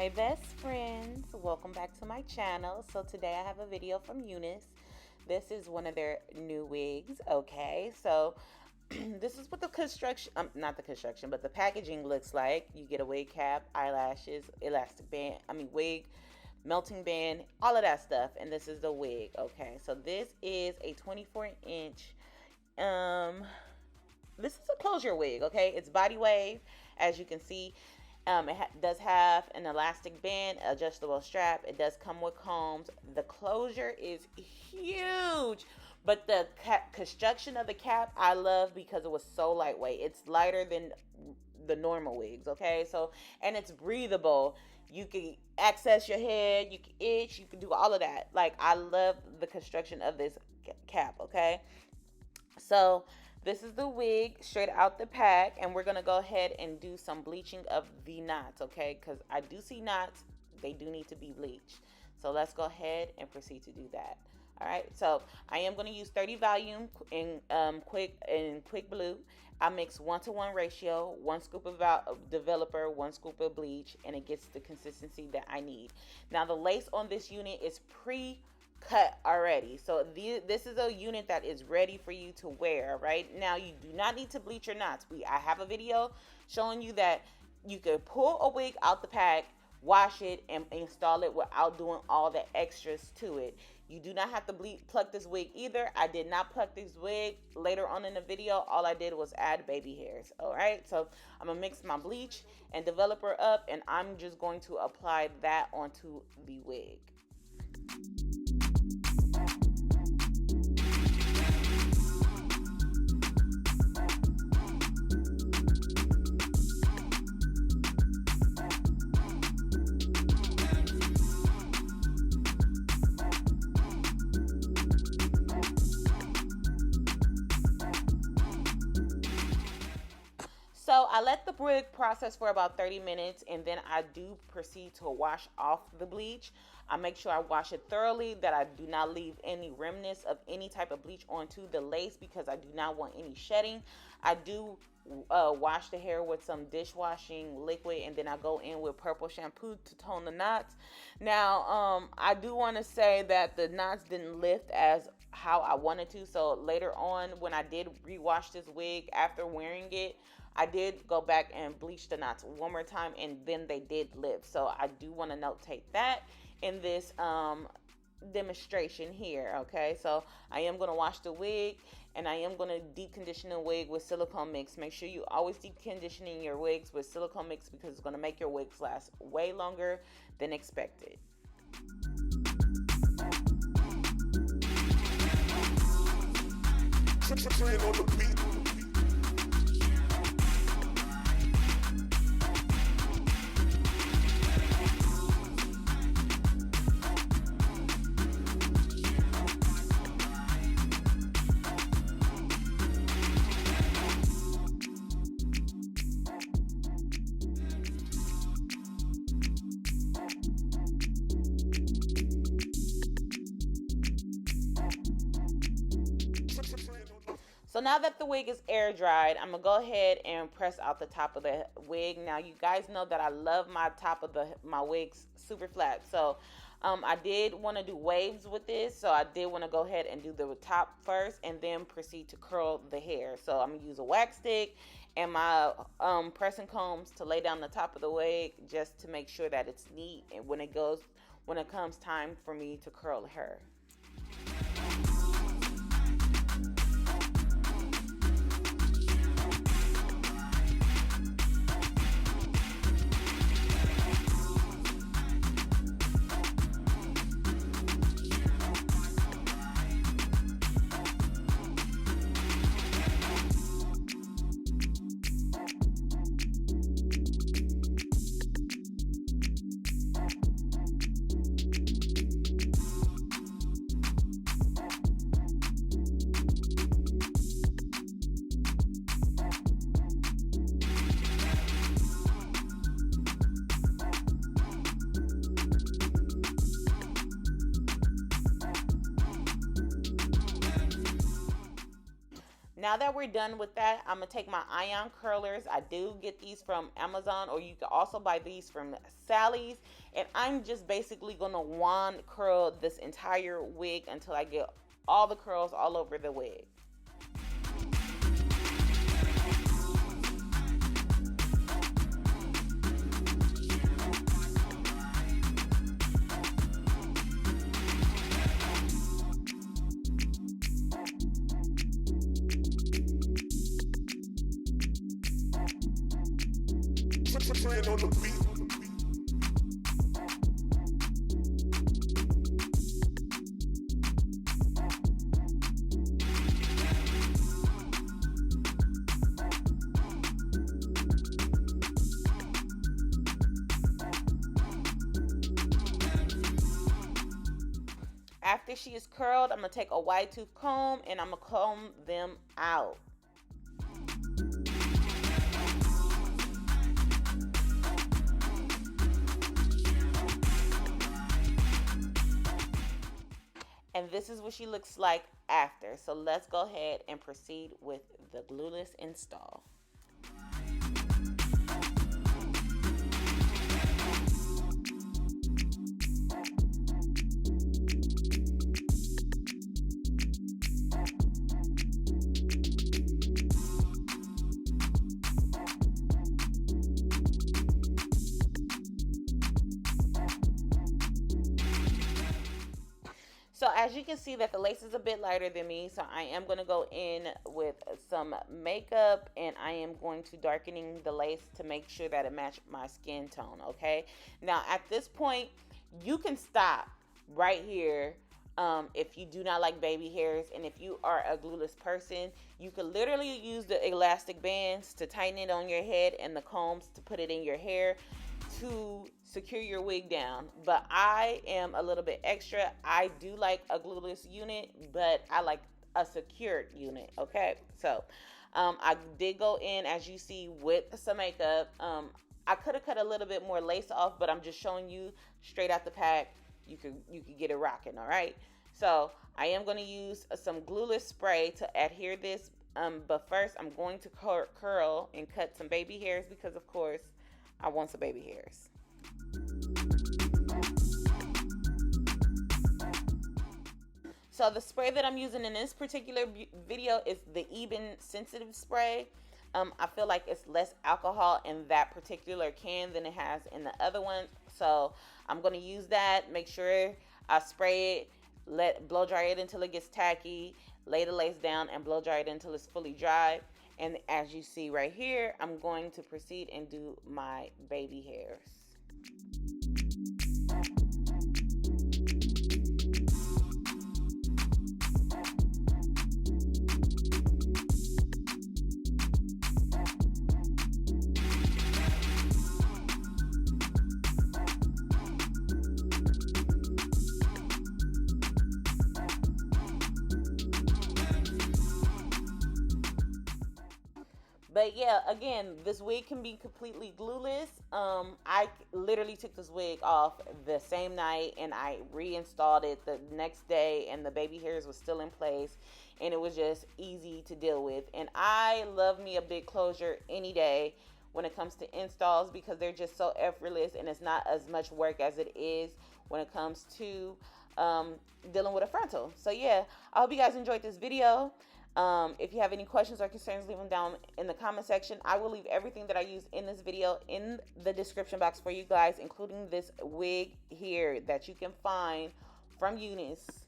Hi best friends, welcome back to my channel. So today I have a video from Unice. This is one of their new wigs. Okay, so this is what the construction, not the construction, but the packaging looks like. You get a wig cap, eyelashes, elastic band, wig, melting band, all of that stuff. And this is the wig. Okay, so this is a 24-inch, this is a closure wig. Okay, it's body wave, as you can see. Does have an elastic band, adjustable strap. It does come with combs. The closure is huge, but the construction of the cap I love because it was so lightweight. It's lighter than the normal wigs, okay? So, and it's breathable. You can access your head, you can itch, you can do all of that. Like, I love the construction of this cap, okay? So this is the wig straight out the pack, and we're gonna go ahead and do some bleaching of the knots, okay? Because I do see knots, they do need to be bleached. So let's go ahead and proceed to do that. All right, so I am gonna use 30 volume in quick blue. I mix 1-to-1 ratio, 1 scoop of developer, 1 scoop of bleach, and it gets the consistency that I need. Now the lace on this unit is cut already, so this is a unit that is ready for you to wear. Right now you do not need to bleach your knots. I have a video showing you that you could pull a wig out the pack, wash it, and install it without doing all the extras to it. You do not have to pluck this wig either. I did not pluck this wig. Later on in the video, all I did was add baby hairs. All right, so I'm gonna mix my bleach and developer up, and I'm just going to apply that onto the wig. So I let the wig process for about 30 minutes, and then I do proceed to wash off the bleach. I make sure I wash it thoroughly, that I do not leave any remnants of any type of bleach onto the lace, because I do not want any shedding. I do wash the hair with some dishwashing liquid, and then I go in with purple shampoo to tone the knots. Now I do want to say that the knots didn't lift as how I wanted to, so later on when I did rewash this wig after wearing it, I did go back and bleach the knots one more time, and then they did lift. So I do want to notate that in this demonstration here. Okay, so I am going to wash the wig, and I am going to deep condition the wig with silicone mix. Make sure you always deep conditioning your wigs with silicone mix, because it's going to make your wigs last way longer than expected. So now that the wig is air dried, I'm gonna go ahead and press out the top of the wig. Now you guys know that I love my top of my wigs super flat. So I did want to do waves with this. So I did want to go ahead and do the top first, and then proceed to curl the hair. So I'm gonna use a wax stick and my pressing combs to lay down the top of the wig, just to make sure that it's neat, and when it comes time for me to curl her. now that we're done with that, I'm going to take my ion curlers. I do get these from Amazon, or you can also buy these from Sally's. And I'm just basically going to wand curl this entire wig until I get all the curls all over the wig. On the beat. After she is curled, I'm going to take a wide tooth comb and I'm going to comb them out. And this is what she looks like after. So let's go ahead and proceed with the Glueless install. So as you can see that the lace is a bit lighter than me, so I am going to go in with some makeup and I am going to darkening the lace to make sure that it matches my skin tone, okay? Now at this point, you can stop right here if you do not like baby hairs, and if you are a glueless person, you can literally use the elastic bands to tighten it on your head and the combs to put it in your hair to secure your wig down. But I am a little bit extra. I do like a glueless unit, but I like a secured unit, okay? So I did go in, as you see, with some makeup. I could have cut a little bit more lace off, but I'm just showing you straight out the pack. You could get it rocking, all right? So I am going to use some glueless spray to adhere this, but first I'm going to curl and cut some baby hairs because, of course, I want some baby hairs. So the spray that I'm using in this particular video is the Even Sensitive Spray. I feel like it's less alcohol in that particular can than it has in the other one. So I'm going to use that. Make sure I spray it, blow dry it until it gets tacky, lay the lace down and blow dry it until it's fully dry. And as you see right here, I'm going to proceed and do my baby hairs. But yeah, again, this wig can be completely glueless. I literally took this wig off the same night and I reinstalled it the next day, and the baby hairs was still in place, and it was just easy to deal with. And I love me a big closure any day when it comes to installs because they're just so effortless, and it's not as much work as it is when it comes to dealing with a frontal. So yeah, I hope you guys enjoyed this video. If you have any questions or concerns, leave them down in the comment section. I will leave everything that I use in this video in the description box for you guys, including this wig here that you can find from Unice.